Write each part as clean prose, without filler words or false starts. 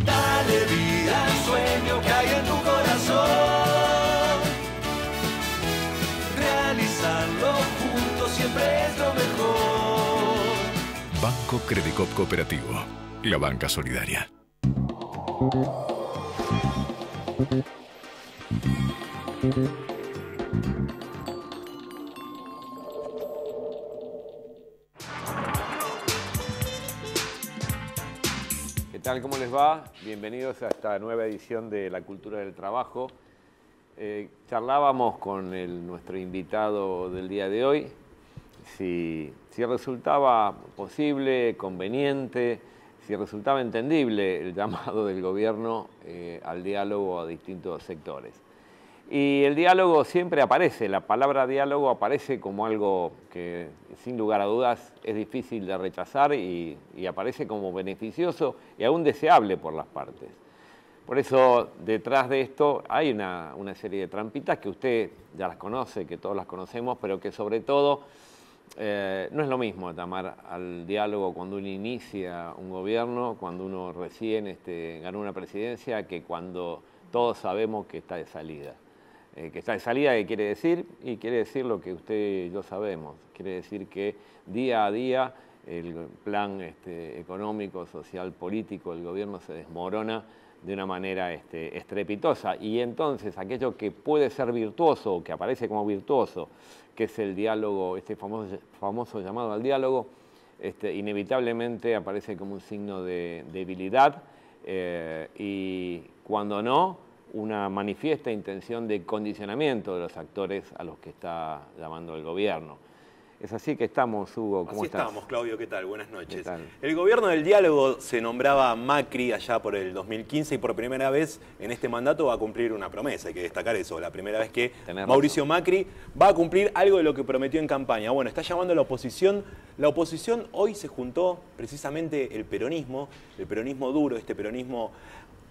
Dale vida al sueño que hay en tu corazón. Realizarlo juntos siempre es lo mejor. Banco Credicop Cooperativo, la banca solidaria. ¿Qué tal? ¿Cómo les va? Bienvenidos a esta nueva edición de La Cultura del Trabajo. Charlábamos con nuestro invitado del día de hoy si resultaba posible, conveniente, si resultaba entendible el llamado del gobierno al diálogo a distintos sectores. Y el diálogo siempre aparece, la palabra diálogo aparece como algo que sin lugar a dudas es difícil de rechazar y aparece como beneficioso y aún deseable por las partes. Por eso detrás de esto hay una serie de trampitas que usted ya las conoce, que todos las conocemos, pero que sobre todo no es lo mismo llamar al diálogo cuando uno inicia un gobierno, cuando uno recién ganó una presidencia, que cuando todos sabemos que está de salida. Que está de salida, ¿qué quiere decir? Y quiere decir lo que usted y yo sabemos. Quiere decir que día a día el plan económico, social, político del gobierno se desmorona de una manera estrepitosa. Y entonces aquello que puede ser virtuoso, o que aparece como virtuoso, que es el diálogo, famoso llamado al diálogo, inevitablemente aparece como un signo de debilidad y cuando no, una manifiesta intención de condicionamiento de los actores a los que está llamando el gobierno. Es así que estamos, Hugo, ¿cómo estás? Así estamos, Claudio, ¿qué tal? Buenas noches. ¿Qué tal? El gobierno del diálogo se nombraba Macri allá por el 2015 y por primera vez en este mandato va a cumplir una promesa, hay que destacar eso, la primera vez que Mauricio Macri va a cumplir algo de lo que prometió en campaña. Bueno, está llamando a la oposición hoy se juntó precisamente el peronismo duro, este peronismo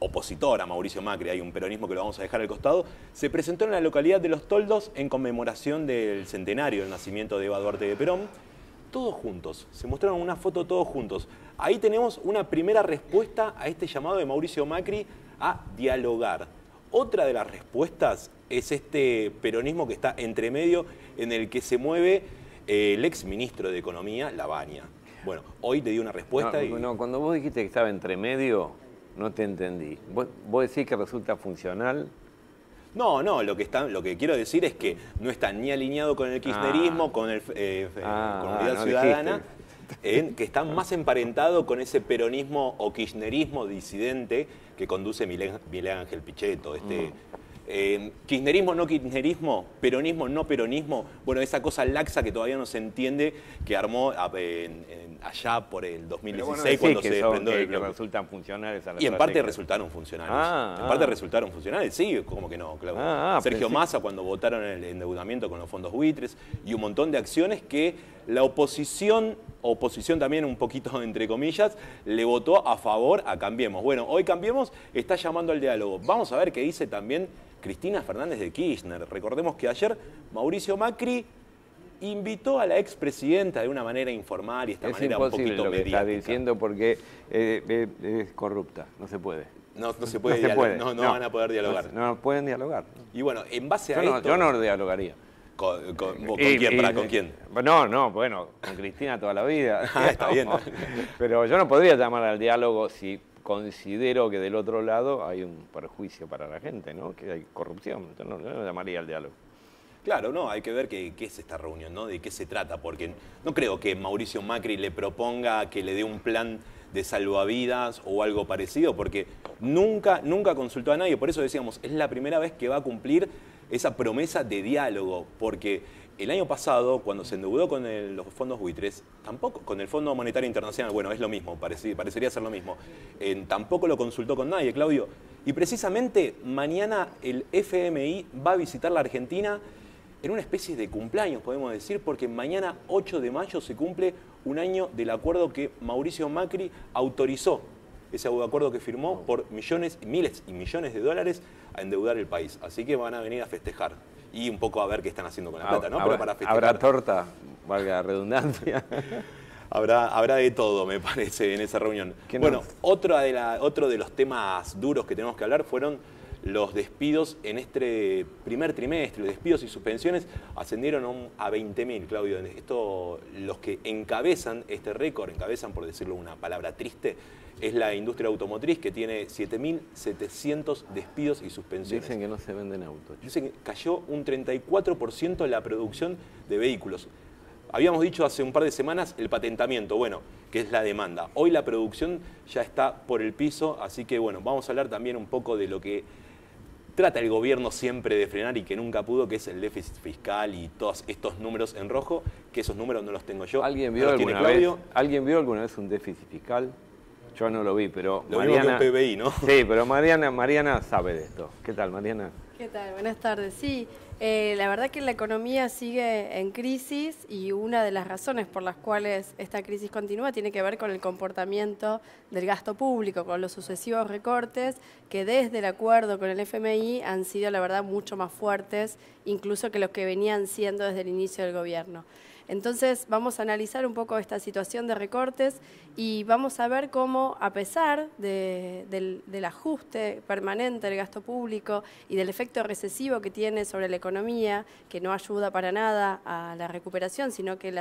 opositor a Mauricio Macri, hay un peronismo que lo vamos a dejar al costado, se presentó en la localidad de Los Toldos en conmemoración del centenario del nacimiento de Eva Duarte de Perón, todos juntos, se mostraron una foto todos juntos. Ahí tenemos una primera respuesta a este llamado de Mauricio Macri a dialogar. Otra de las respuestas es este peronismo que está entre medio en el que se mueve el ex ministro de Economía, Lavagna. Bueno, hoy te di una respuesta No, cuando vos dijiste que estaba entre medio, no te entendí. ¿Vos decís que resulta funcional? No, lo que quiero decir es que no está ni alineado con el kirchnerismo, con Unidad Ciudadana, que está más emparentado con ese peronismo o kirchnerismo disidente que conduce Miguel Ángel Pichetto. Kirchnerismo, no kirchnerismo, peronismo, no peronismo, bueno, esa cosa laxa que todavía no se entiende, que armó allá por el 2016 cuando se desprendió del bloque. Resultan funcionales a la y en parte resultaron funcionales. En parte resultaron funcionales, sí, como que no, Claudio. Sergio Massa cuando votaron el endeudamiento con los fondos buitres y un montón de acciones que la oposición también un poquito entre comillas, le votó a favor a Cambiemos. Bueno, hoy Cambiemos está llamando al diálogo. Vamos a ver qué dice también Cristina Fernández de Kirchner. Recordemos que ayer Mauricio Macri invitó a la expresidenta de una manera informal y esta manera un poquito mediática. Es imposible lo que está diciendo porque es corrupta, no se puede. No se puede dialogar, no van a poder dialogar. No pueden dialogar. Y bueno, en base a esto... Yo no dialogaría. ¿Con quién? ¿Con quién? Bueno, con Cristina toda la vida. Está bien. Pero yo no podría llamar al diálogo si considero que del otro lado hay un perjuicio para la gente, ¿no? Que hay corrupción. Entonces no llamaría al diálogo. Claro, no, hay que ver qué es esta reunión, ¿no? De qué se trata, porque no creo que Mauricio Macri le proponga que le dé un plan de salvavidas o algo parecido, porque nunca consultó a nadie. Por eso decíamos, es la primera vez que va a cumplir esa promesa de diálogo, porque el año pasado, cuando se endeudó con los fondos buitres, tampoco, con el Fondo Monetario Internacional, bueno, es lo mismo, parecería ser lo mismo, tampoco lo consultó con nadie, Claudio. Y precisamente mañana el FMI va a visitar la Argentina en una especie de cumpleaños, podemos decir, porque mañana 8 de mayo se cumple un año del acuerdo que Mauricio Macri autorizó, ese acuerdo que firmó por millones, miles y millones de dólares a endeudar el país. Así que van a venir a festejar. y un poco a ver qué están haciendo con la plata, ¿no? Pero para festejar. ¿Habrá torta? Valga la redundancia. Habrá de todo, me parece, en esa reunión. Bueno, otro de los temas duros que tenemos que hablar fueron los despidos en este primer trimestre. Los despidos y suspensiones ascendieron a 20.000, Claudio. Los que encabezan este récord, por decirlo una palabra triste, es la industria automotriz, que tiene 7.700 despidos y suspensiones. Dicen que no se venden autos. Dicen que cayó un 34% la producción de vehículos. Habíamos dicho hace un par de semanas el patentamiento, bueno, que es la demanda. Hoy la producción ya está por el piso, así que bueno, vamos a hablar también un poco de lo que trata el gobierno siempre de frenar y que nunca pudo, que es el déficit fiscal y todos estos números en rojo, que esos números no los tengo yo. ¿Alguien vio alguna vez un déficit fiscal? Yo no lo vi, pero lo Mariana... Lo que un PBI, ¿no? Sí, pero Mariana sabe de esto. ¿Qué tal, Mariana? ¿Qué tal? Buenas tardes. Sí, la verdad que la economía sigue en crisis y una de las razones por las cuales esta crisis continúa tiene que ver con el comportamiento del gasto público, con los sucesivos recortes que desde el acuerdo con el FMI han sido, la verdad, mucho más fuertes, incluso que los que venían siendo desde el inicio del gobierno. Entonces vamos a analizar un poco esta situación de recortes y vamos a ver cómo, a pesar del ajuste permanente del gasto público y del efecto recesivo que tiene sobre la economía, que no ayuda para nada a la recuperación, sino que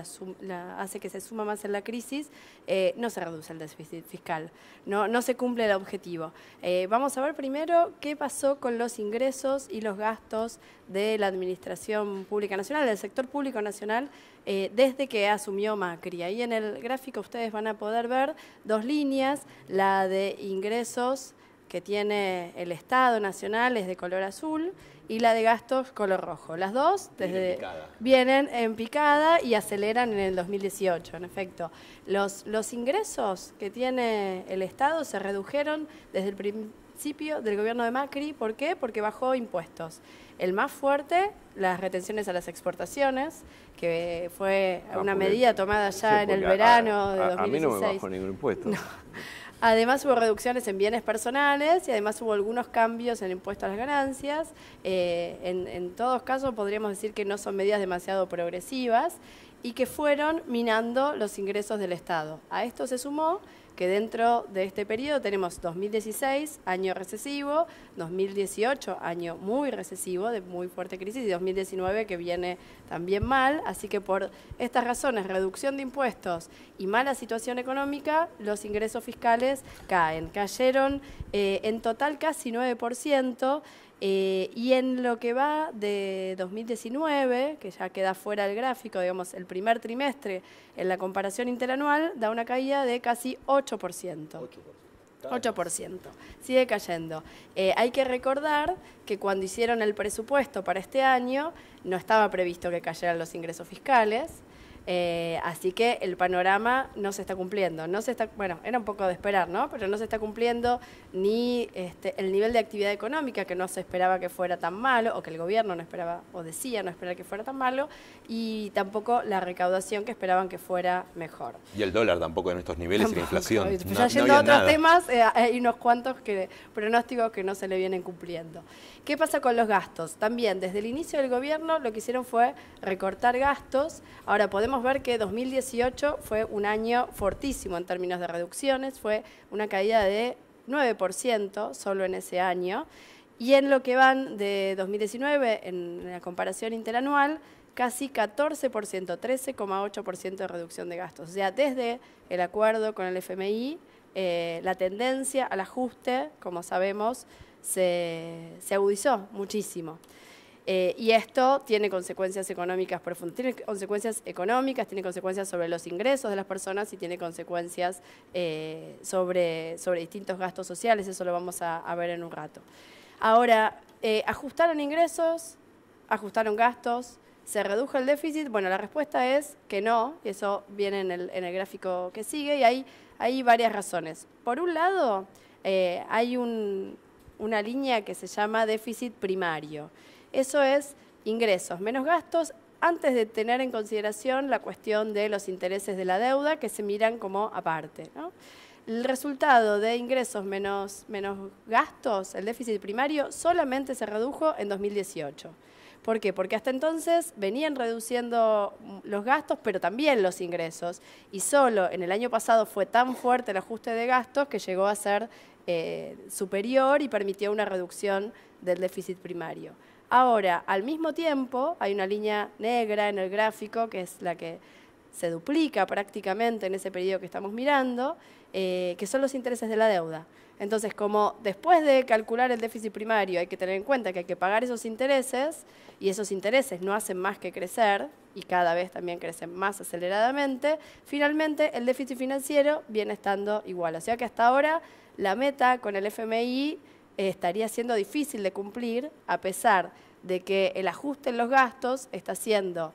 hace que se suma más en la crisis, no se reduce el déficit fiscal, no se cumple el objetivo. Vamos a ver primero qué pasó con los ingresos y los gastos de la Administración Pública Nacional, del sector público nacional, desde que asumió Macri. Ahí en el gráfico ustedes van a poder ver dos líneas, la de ingresos que tiene el Estado Nacional es de color azul y la de gastos color rojo. Las dos vienen en picada y aceleran en el 2018, en efecto. Los ingresos que tiene el Estado se redujeron desde el principio del gobierno de Macri. ¿Por qué? Porque bajó impuestos. El más fuerte, las retenciones a las exportaciones, que fue una medida tomada ya en el verano de 2016. A mí no me bajó ningún impuesto. No. Además hubo reducciones en bienes personales y además hubo algunos cambios en el impuesto a las ganancias. En todos casos podríamos decir que no son medidas demasiado progresivas y que fueron minando los ingresos del Estado. A esto se sumó que dentro de este periodo tenemos 2016, año recesivo, 2018, año muy recesivo, de muy fuerte crisis, y 2019 que viene también mal. Así que por estas razones, reducción de impuestos y mala situación económica, los ingresos fiscales cayeron en total casi 9%. Y en lo que va de 2019, que ya queda fuera del gráfico, digamos, el primer trimestre en la comparación interanual, da una caída de casi 8%. 8%. Sigue cayendo. Hay que recordar que cuando hicieron el presupuesto para este año, no estaba previsto que cayeran los ingresos fiscales. Así que el panorama no se está cumpliendo. Bueno, era un poco de esperar, ¿no? Pero no se está cumpliendo ni el nivel de actividad económica, que no se esperaba que fuera tan malo, o que el gobierno no esperaba, o decía no esperar que fuera tan malo, y tampoco la recaudación que esperaban que fuera mejor. Y el dólar tampoco en estos niveles, y la inflación. Ya yendo a otros temas, hay unos cuantos pronósticos que no se le vienen cumpliendo. ¿Qué pasa con los gastos? También, desde el inicio del gobierno, lo que hicieron fue recortar gastos. Ahora podemos ver que 2018 fue un año fortísimo en términos de reducciones, fue una caída de 9% solo en ese año, y en lo que van de 2019, en la comparación interanual, casi 14%, 13,8% de reducción de gastos. O sea, desde el acuerdo con el FMI, la tendencia al ajuste, como sabemos, se agudizó muchísimo. Y esto tiene consecuencias económicas profundas, tiene consecuencias sobre los ingresos de las personas y tiene consecuencias sobre distintos gastos sociales. Eso lo vamos a ver en un rato. Ahora, ¿ajustaron ingresos? ¿Ajustaron gastos? ¿Se redujo el déficit? Bueno, la respuesta es que no, y eso viene en el gráfico que sigue, y hay varias razones. Por un lado, hay una línea que se llama déficit primario. Eso es ingresos menos gastos, antes de tener en consideración la cuestión de los intereses de la deuda, que se miran como aparte, ¿no? El resultado de ingresos menos gastos, el déficit primario, solamente se redujo en 2018. ¿Por qué? Porque hasta entonces venían reduciendo los gastos, pero también los ingresos. Y solo en el año pasado fue tan fuerte el ajuste de gastos que llegó a ser superior y permitió una reducción del déficit primario. Ahora, al mismo tiempo, hay una línea negra en el gráfico, que es la que se duplica prácticamente en ese periodo que estamos mirando, que son los intereses de la deuda. Entonces, como después de calcular el déficit primario hay que tener en cuenta que hay que pagar esos intereses, y esos intereses no hacen más que crecer, y cada vez también crecen más aceleradamente, finalmente el déficit financiero viene estando igual. O sea que hasta ahora la meta con el FMI estaría siendo difícil de cumplir, a pesar de que el ajuste en los gastos está siendo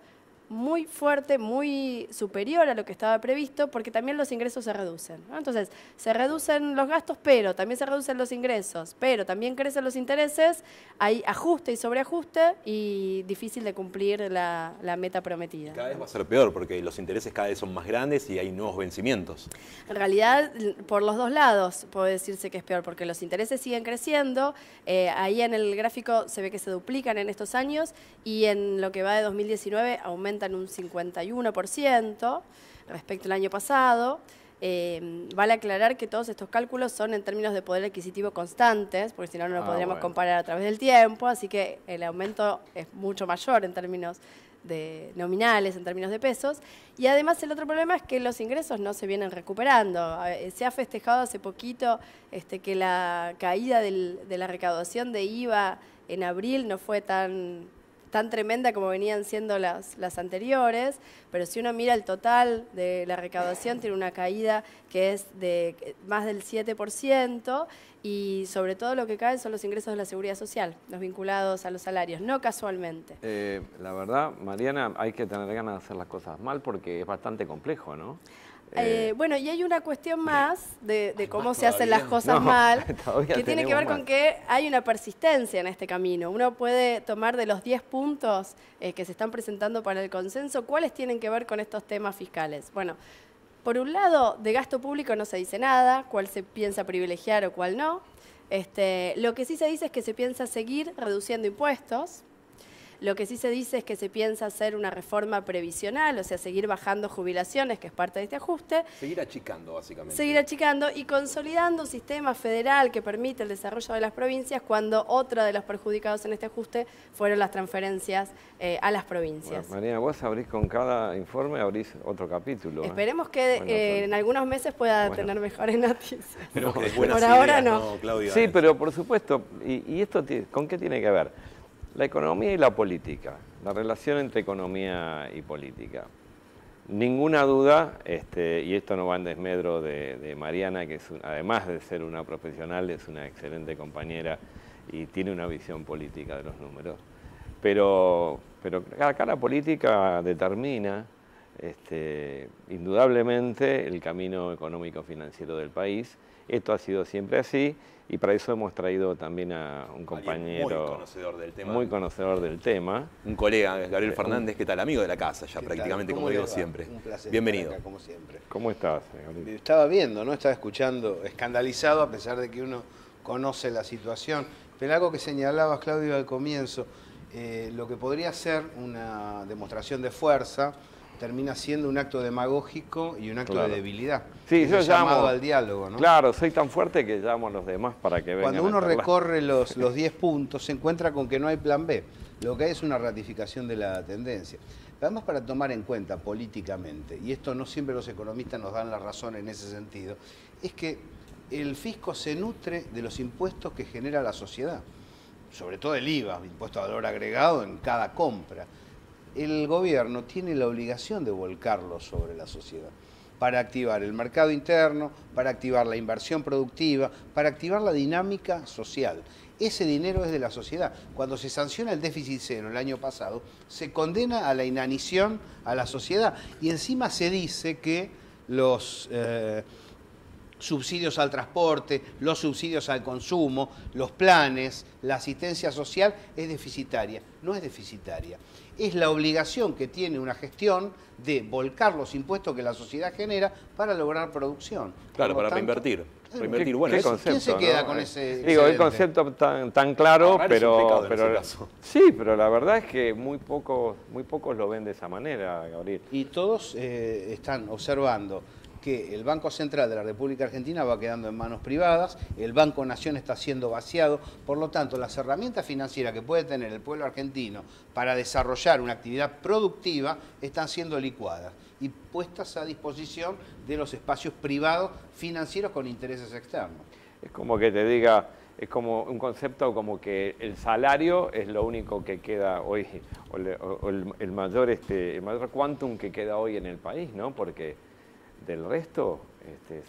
muy fuerte, muy superior a lo que estaba previsto, porque también los ingresos se reducen, ¿no? Entonces, se reducen los gastos, pero también se reducen los ingresos, pero también crecen los intereses, hay ajuste y sobreajuste y difícil de cumplir la meta prometida. Cada vez va a ser peor, porque los intereses cada vez son más grandes y hay nuevos vencimientos. En realidad, por los dos lados puede decirse que es peor, porque los intereses siguen creciendo, ahí en el gráfico se ve que se duplican en estos años, y en lo que va de 2019 aumentan un 51% respecto al año pasado. Vale aclarar que todos estos cálculos son en términos de poder adquisitivo constantes, porque si no, no lo podríamos comparar a través del tiempo, así que el aumento es mucho mayor en términos de nominales, en términos de pesos. Y además el otro problema es que los ingresos no se vienen recuperando. Se ha festejado hace poquito que la caída de la recaudación de IVA en abril no fue tan tremenda como venían siendo las anteriores, pero si uno mira el total de la recaudación, tiene una caída que es de más del 7%, y sobre todo lo que caen son los ingresos de la seguridad social, los vinculados a los salarios, no casualmente. La verdad, Mariana, hay que tener ganas de hacer las cosas mal porque es bastante complejo, ¿no? Bueno, y hay una cuestión más de cómo se hacen las cosas mal, que tiene que ver con que hay una persistencia en este camino. Uno puede tomar de los 10 puntos que se están presentando para el consenso, ¿cuáles tienen que ver con estos temas fiscales? Bueno, por un lado, de gasto público no se dice nada, cuál se piensa privilegiar o cuál no. Lo que sí se dice es que se piensa seguir reduciendo impuestos. Lo que sí se dice es que se piensa hacer una reforma previsional, o sea, seguir bajando jubilaciones, que es parte de este ajuste. Seguir achicando, básicamente. Seguir achicando y consolidando un sistema federal que permite el desarrollo de las provincias, cuando otro de los perjudicados en este ajuste fueron las transferencias a las provincias. Bueno, Mariana, vos abrís con cada informe, abrís otro capítulo. Esperemos que en algunos meses pueda tener mejores noticias. Pero por ahora no. Claudia, sí, pero por supuesto, ¿y esto con qué tiene que ver? La economía y la política, la relación entre economía y política. Ninguna duda, y esto no va en desmedro de Mariana, que además de ser una profesional, es una excelente compañera y tiene una visión política de los números. Pero acá la política determina indudablemente el camino económico-financiero del país. Esto ha sido siempre así, y para eso hemos traído también a un compañero muy conocedor del tema. Un colega, Gabriel Fernández, ¿qué tal? Amigo de la casa ya prácticamente, como digo siempre. Un placer. Bienvenido. Acá, como siempre. ¿Cómo estás, Gabriel? Estaba viendo, ¿no? Estaba escuchando, escandalizado, a pesar de que uno conoce la situación. Pero algo que señalabas, Claudio, al comienzo, lo que podría ser una demostración de fuerza, termina siendo un acto demagógico y un acto de debilidad. Sí, yo llamado al diálogo, ¿no? Claro, soy tan fuerte que llamo a los demás para que vengan. Cuando uno recorre los 10 puntos, se encuentra con que no hay plan B. Lo que hay es una ratificación de la tendencia. Además, para tomar en cuenta políticamente, y esto no siempre los economistas nos dan la razón en ese sentido, es que el fisco se nutre de los impuestos que genera la sociedad, sobre todo el IVA, impuesto a valor agregado en cada compra. El gobierno tiene la obligación de volcarlo sobre la sociedad para activar el mercado interno, para activar la inversión productiva, para activar la dinámica social. Ese dinero es de la sociedad. Cuando se sanciona el déficit cero el año pasado, se condena a la inanición a la sociedad, y encima se dice que los subsidios al transporte, los subsidios al consumo, los planes, la asistencia social es deficitaria. No es deficitaria. Es la obligación que tiene una gestión de volcar los impuestos que la sociedad genera para lograr producción. Claro, para reinvertir. reinvertir. Bueno, ¿Quién se queda con ese Digo, el excedente? concepto tan claro, Ahorrar es un pecado en pero ese caso. sí, pero la verdad es que muy pocos lo ven de esa manera, Gabriel. Y todos están observando que el Banco Central de la República Argentina va quedando en manos privadas, el Banco Nación está siendo vaciado, por lo tanto las herramientas financieras que puede tener el pueblo argentino para desarrollar una actividad productiva están siendo licuadas y puestas a disposición de los espacios privados financieros con intereses externos. Es como que te diga, es como un concepto como que el salario es lo único que queda hoy, o el mayor quantum que queda hoy en el país, ¿no? Porque del resto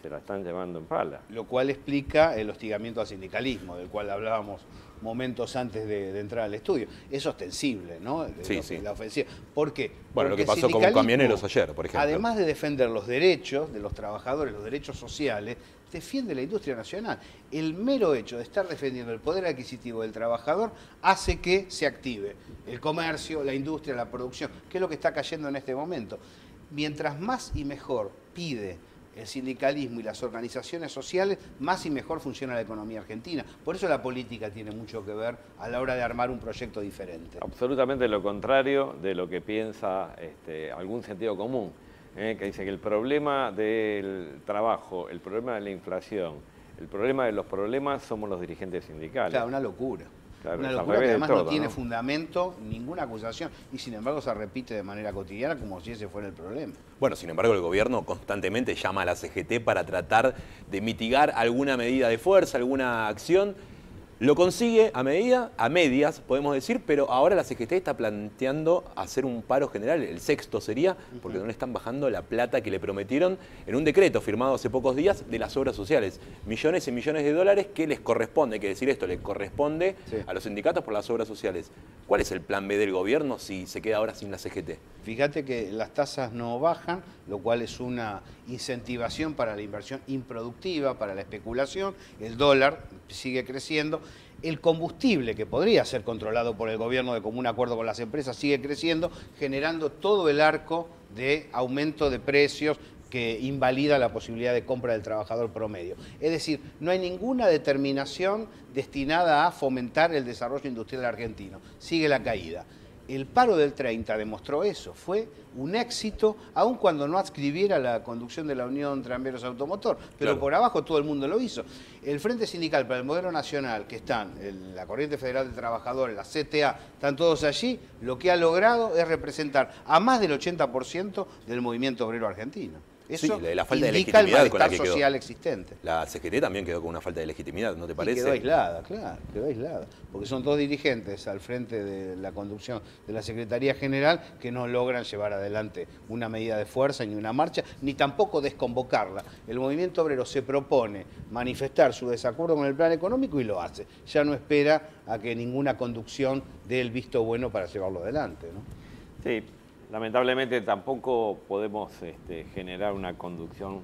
se la están llevando en pala. Lo cual explica el hostigamiento al sindicalismo, del cual hablábamos momentos antes de entrar al estudio. Es ostensible, ¿no? Sí, sí. La ofensiva. ¿Por qué? Bueno, Porque lo que el pasó con sindicalismo, camioneros ayer, por ejemplo. Además de defender los derechos de los trabajadores, los derechos sociales, defiende la industria nacional. El mero hecho de estar defendiendo el poder adquisitivo del trabajador hace que se active el comercio, la industria, la producción, que es lo que está cayendo en este momento. Mientras más y mejor pide el sindicalismo y las organizaciones sociales, más y mejor funciona la economía argentina. Por eso la política tiene mucho que ver a la hora de armar un proyecto diferente. Absolutamente lo contrario de lo que piensa algún sentido común, que dice que el problema del trabajo, el problema de la inflación, el problema de los problemas somos los dirigentes sindicales. Claro, una locura. Claro, Una es al locura que revés de además todo, no tiene ¿no? fundamento, ninguna acusación, y sin embargo se repite de manera cotidiana como si ese fuera el problema. Bueno, sin embargo, el gobierno constantemente llama a la CGT para tratar de mitigar alguna medida de fuerza, alguna acción. Lo consigue a medias, podemos decir, pero ahora la CGT está planteando hacer un paro general, el sexto sería, porque no le están bajando la plata que le prometieron en un decreto firmado hace pocos días de las obras sociales. Millones y millones de dólares que les corresponde, hay que decir esto, le corresponde a los sindicatos por las obras sociales. ¿Cuál es el plan B del gobierno si se queda ahora sin la CGT? Fíjate que las tasas no bajan, lo cual es una incentivación para la inversión improductiva, para la especulación, el dólar sigue creciendo, el combustible, que podría ser controlado por el gobierno de común acuerdo con las empresas, sigue creciendo, generando todo el arco de aumento de precios que invalida la posibilidad de compra del trabajador promedio. Es decir, no hay ninguna determinación destinada a fomentar el desarrollo industrial argentino. Sigue la caída. El paro del 30 demostró eso, fue un éxito, aun cuando no adscribiera la conducción de la Unión Tranvíeros Automotor, pero claro, por abajo todo el mundo lo hizo. El Frente Sindical para el Modelo Nacional, que están la Corriente Federal de Trabajadores, la CTA, están todos allí, lo que ha logrado es representar a más del 80% del movimiento obrero argentino. Eso la falta de indica el legitimidad con la malestar que social quedó. existente. La CGT también quedó con una falta de legitimidad, ¿no te parece? Y quedó aislada, claro, quedó aislada. Porque son dos dirigentes al frente de la conducción de la Secretaría General que no logran llevar adelante una medida de fuerza, ni una marcha, ni tampoco desconvocarla. El movimiento obrero se propone manifestar su desacuerdo con el plan económico y lo hace. Ya no espera a que ninguna conducción dé el visto bueno para llevarlo adelante, ¿no? Sí, lamentablemente tampoco podemos generar una conducción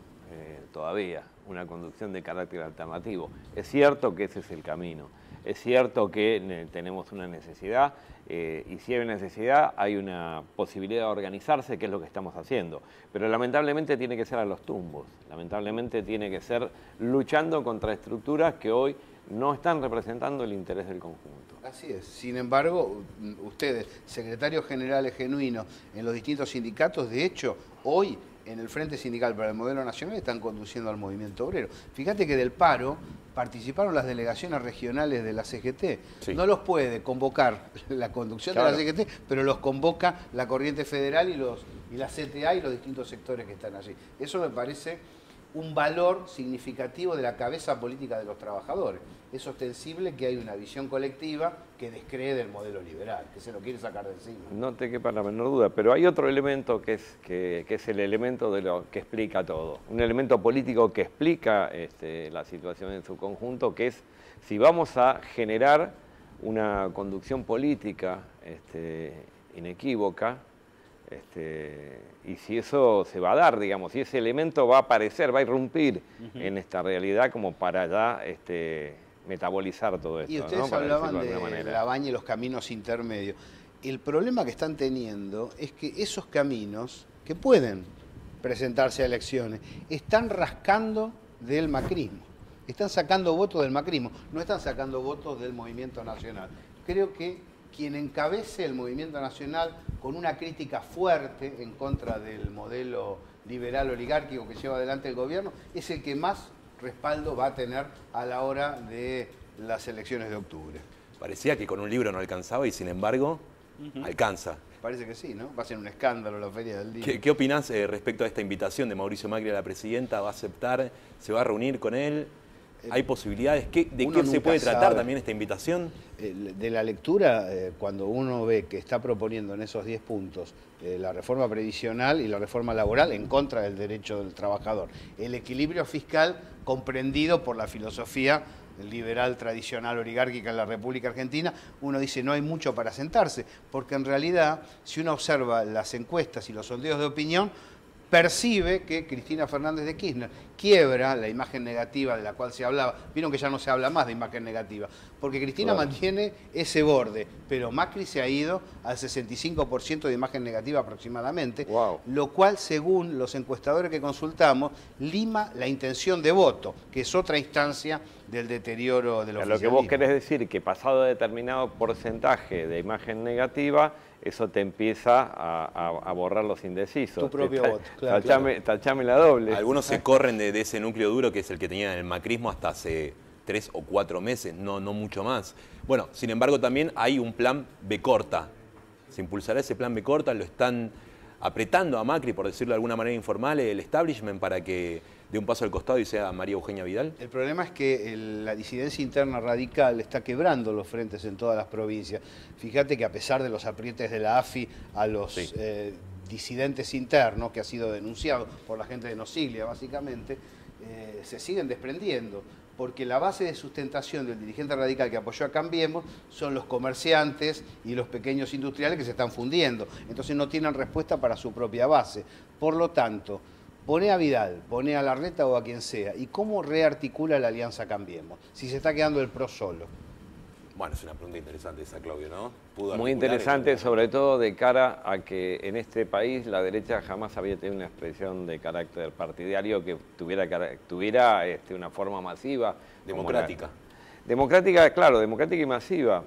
todavía, una conducción de carácter alternativo. Es cierto que ese es el camino, es cierto que tenemos una necesidad y si hay una necesidad hay una posibilidad de organizarse, que es lo que estamos haciendo. Pero lamentablemente tiene que ser a los tumbos, lamentablemente tiene que ser luchando contra estructuras que hoy no están representando el interés del conjunto. Así es. Sin embargo, ustedes, secretarios generales genuinos en los distintos sindicatos, de hecho, hoy en el Frente Sindical para el Modelo Nacional están conduciendo al movimiento obrero. Fíjate que del paro participaron las delegaciones regionales de la CGT. Sí. No los puede convocar la conducción de la CGT, pero los convoca la Corriente Federal y la CTA y los distintos sectores que están allí. Eso me parece un valor significativo de la cabeza política de los trabajadores. Es ostensible que hay una visión colectiva que descree del modelo liberal, que se lo quiere sacar de encima. No te quepa la menor duda, pero hay otro elemento que es el elemento de lo que explica todo. Un elemento político que explica la situación en su conjunto, que es si vamos a generar una conducción política inequívoca, y si eso se va a dar, digamos, si ese elemento va a aparecer, va a irrumpir en esta realidad como para ya metabolizar todo esto. Y ustedes, ¿no?, hablaban de la baña y los caminos intermedios. El problema que están teniendo es que esos caminos, que pueden presentarse a elecciones, están rascando del macrismo. Están sacando votos del macrismo, no están sacando votos del movimiento nacional. Creo que quien encabece el movimiento nacional con una crítica fuerte en contra del modelo liberal oligárquico que lleva adelante el gobierno es el que más respaldo va a tener a la hora de las elecciones de octubre. Parecía que con un libro no alcanzaba y sin embargo alcanza. Parece que sí, ¿no? Va a ser un escándalo la Feria del Libro. ¿Qué opinás respecto a esta invitación de Mauricio Macri a la presidenta? ¿Va a aceptar? ¿Se va a reunir con él? ¿Hay posibilidades? ¿De qué se puede tratar también esta invitación? De la lectura, cuando uno ve que está proponiendo en esos 10 puntos la reforma previsional y la reforma laboral en contra del derecho del trabajador, el equilibrio fiscal comprendido por la filosofía liberal tradicional oligárquica en la República Argentina, uno dice no hay mucho para sentarse, porque en realidad si uno observa las encuestas y los sondeos de opinión, percibe que Cristina Fernández de Kirchner quiebra la imagen negativa de la cual se hablaba. Vieron que ya no se habla más de imagen negativa, porque Cristina mantiene ese borde, pero Macri se ha ido al 65% de imagen negativa aproximadamente, lo cual, según los encuestadores que consultamos, lima la intención de voto, que es otra instancia del deterioro del oficialismo. Lo que vos querés decir que pasado determinado porcentaje de imagen negativa, eso te empieza a borrar los indecisos. Tu propio voto, claro. Tachame la doble. Algunos se corren de ese núcleo duro que es el que tenía el macrismo hasta hace 3 o 4 meses, no mucho más. Bueno, sin embargo también hay un plan B corta. Se impulsará ese plan B corta, lo están apretando a Macri, por decirlo de alguna manera informal, el establishment para que dé un paso al costado y sea María Eugenia Vidal. El problema es que la disidencia interna radical está quebrando los frentes en todas las provincias. Fíjate que a pesar de los aprietes de la AFI a los disidentes internos, que ha sido denunciado por la gente de Nosiglia básicamente, se siguen desprendiendo, porque la base de sustentación del dirigente radical que apoyó a Cambiemos son los comerciantes y los pequeños industriales que se están fundiendo. Entonces no tienen respuesta para su propia base. Por lo tanto, pone a Vidal, pone a Larreta o a quien sea. ¿Y cómo rearticula la alianza Cambiemos? Si se está quedando el PRO solo. Bueno, es una pregunta interesante esa, Claudio, ¿no? Muy interesante, sobre todo de cara a que en este país la derecha jamás había tenido una expresión de carácter partidario que tuviera una forma masiva. Democrática. Democrática, claro, democrática y masiva.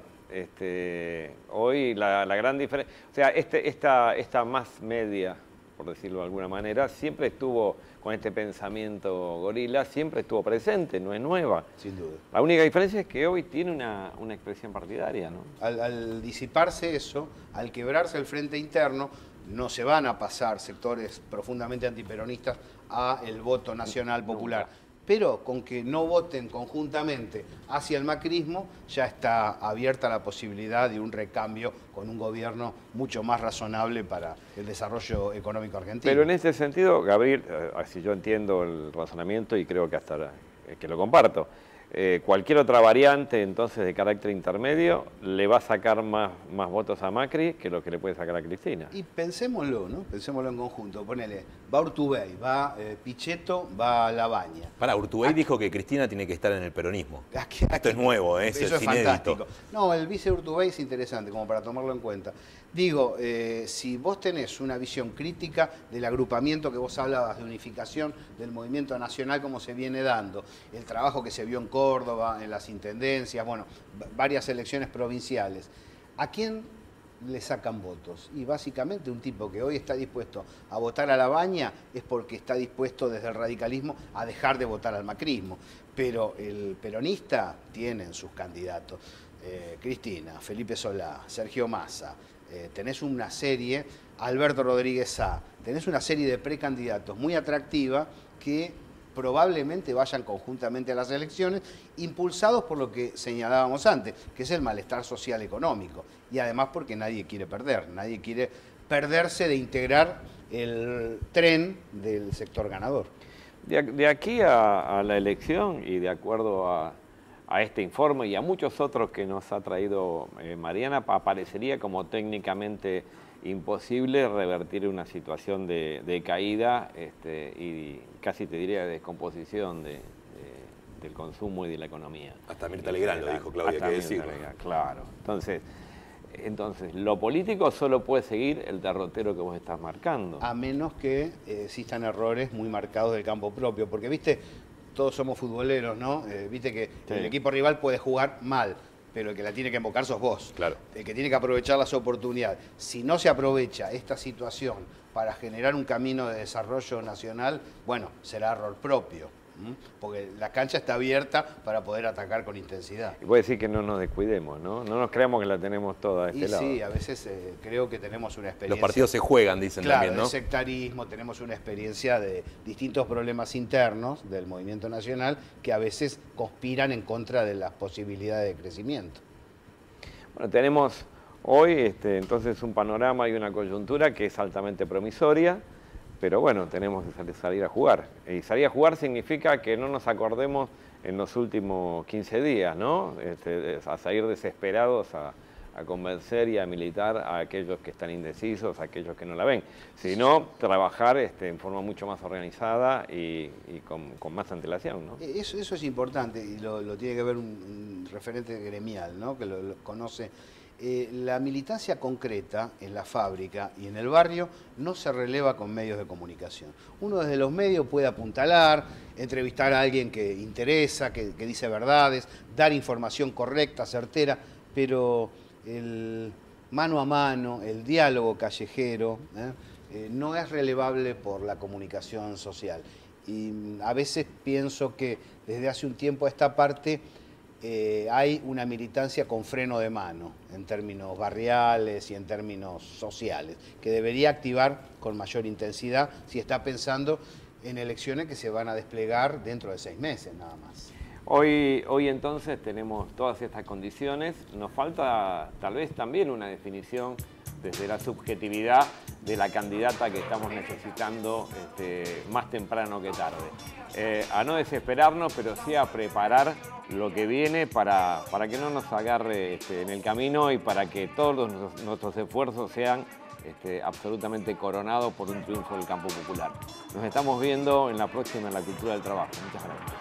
Hoy la gran diferencia, o sea, esta más media, por decirlo de alguna manera, siempre estuvo con este pensamiento gorila, siempre estuvo presente, no es nueva. Sin duda. La única diferencia es que hoy tiene una expresión partidaria, ¿no? Al disiparse eso, al quebrarse el frente interno, no se van a pasar sectores profundamente antiperonistas a el voto nacional popular. Nunca. Pero con que no voten conjuntamente hacia el macrismo, ya está abierta la posibilidad de un recambio con un gobierno mucho más razonable para el desarrollo económico argentino. Pero en ese sentido, Gabriel, así yo entiendo el razonamiento y creo que hasta que lo comparto, cualquier otra variante entonces de carácter intermedio le va a sacar más votos a Macri que lo que le puede sacar a Cristina. Y pensémoslo, ¿no? Pensémoslo en conjunto. Ponele, va Urtubey, va Pichetto, va Labaña. Urtubey dijo que Cristina tiene que estar en el peronismo. Esto es nuevo, eso es inédito. Fantástico. No, el vice Urtubey es interesante, como para tomarlo en cuenta. Digo, si vos tenés una visión crítica del agrupamiento que vos hablabas, de unificación del movimiento nacional, como se viene dando, el trabajo que se vio en Córdoba, en las intendencias, bueno, varias elecciones provinciales, ¿a quién le sacan votos? Y básicamente un tipo que hoy está dispuesto a votar a Labaña es porque está dispuesto desde el radicalismo a dejar de votar al macrismo. Pero el peronista tiene en sus candidatos Cristina, Felipe Solá, Sergio Massa, tenés una serie, Alberto Rodríguez Sá, tenés una serie de precandidatos muy atractiva que probablemente vayan conjuntamente a las elecciones, impulsados por lo que señalábamos antes, que es el malestar social económico. Y además porque nadie quiere perder, nadie quiere perderse de integrar el tren del sector ganador. De aquí a la elección y de acuerdo a este informe y a muchos otros que nos ha traído Mariana, aparecería como técnicamente imposible revertir una situación de caída y casi te diría de descomposición del consumo y de la economía. Hasta Mirta Legrand lo dijo, Claudia, hay que decirlo. Claro. Entonces, lo político solo puede seguir el derrotero que vos estás marcando. A menos que existan errores muy marcados del campo propio, porque, viste, todos somos futboleros, ¿no? Viste que el equipo rival puede jugar mal, pero el que la tiene que invocar sos vos. Claro. El que tiene que aprovechar las oportunidades. Si no se aprovecha esta situación para generar un camino de desarrollo nacional, bueno, será error propio. Porque la cancha está abierta para poder atacar con intensidad. Y puede decir que no nos descuidemos, ¿no? No nos creamos que la tenemos toda de este lado. Sí, a veces creo que tenemos una experiencia. Los partidos se juegan, dicen también, ¿no? De sectarismo, tenemos una experiencia de distintos problemas internos del movimiento nacional que a veces conspiran en contra de las posibilidades de crecimiento. Bueno, tenemos hoy entonces un panorama y una coyuntura que es altamente promisoria. Pero bueno, tenemos que salir a jugar. Y salir a jugar significa que no nos acordemos en los últimos 15 días, ¿no? A salir desesperados a convencer y a militar a aquellos que están indecisos, a aquellos que no la ven. Sino trabajar en forma mucho más organizada y con más antelación, ¿no? Eso es importante y lo tiene que ver un referente gremial, ¿no? Que lo conoce. La militancia concreta en la fábrica y en el barrio no se releva con medios de comunicación. Uno desde los medios puede apuntalar, entrevistar a alguien que interesa, que dice verdades, dar información correcta, certera, pero el mano a mano, el diálogo callejero, no es relevable por la comunicación social. Y a veces pienso que desde hace un tiempo a esta parte hay una militancia con freno de mano en términos barriales y en términos sociales, que debería activar con mayor intensidad si está pensando en elecciones que se van a desplegar dentro de 6 meses nada más. Hoy entonces tenemos todas estas condiciones, nos falta tal vez también una definición desde la subjetividad de la candidata que estamos necesitando más temprano que tarde. A no desesperarnos, pero sí a preparar lo que viene para que no nos agarre en el camino y para que todos nuestros esfuerzos sean absolutamente coronados por un triunfo del campo popular. Nos estamos viendo en la próxima en La Cultura del Trabajo. Muchas gracias.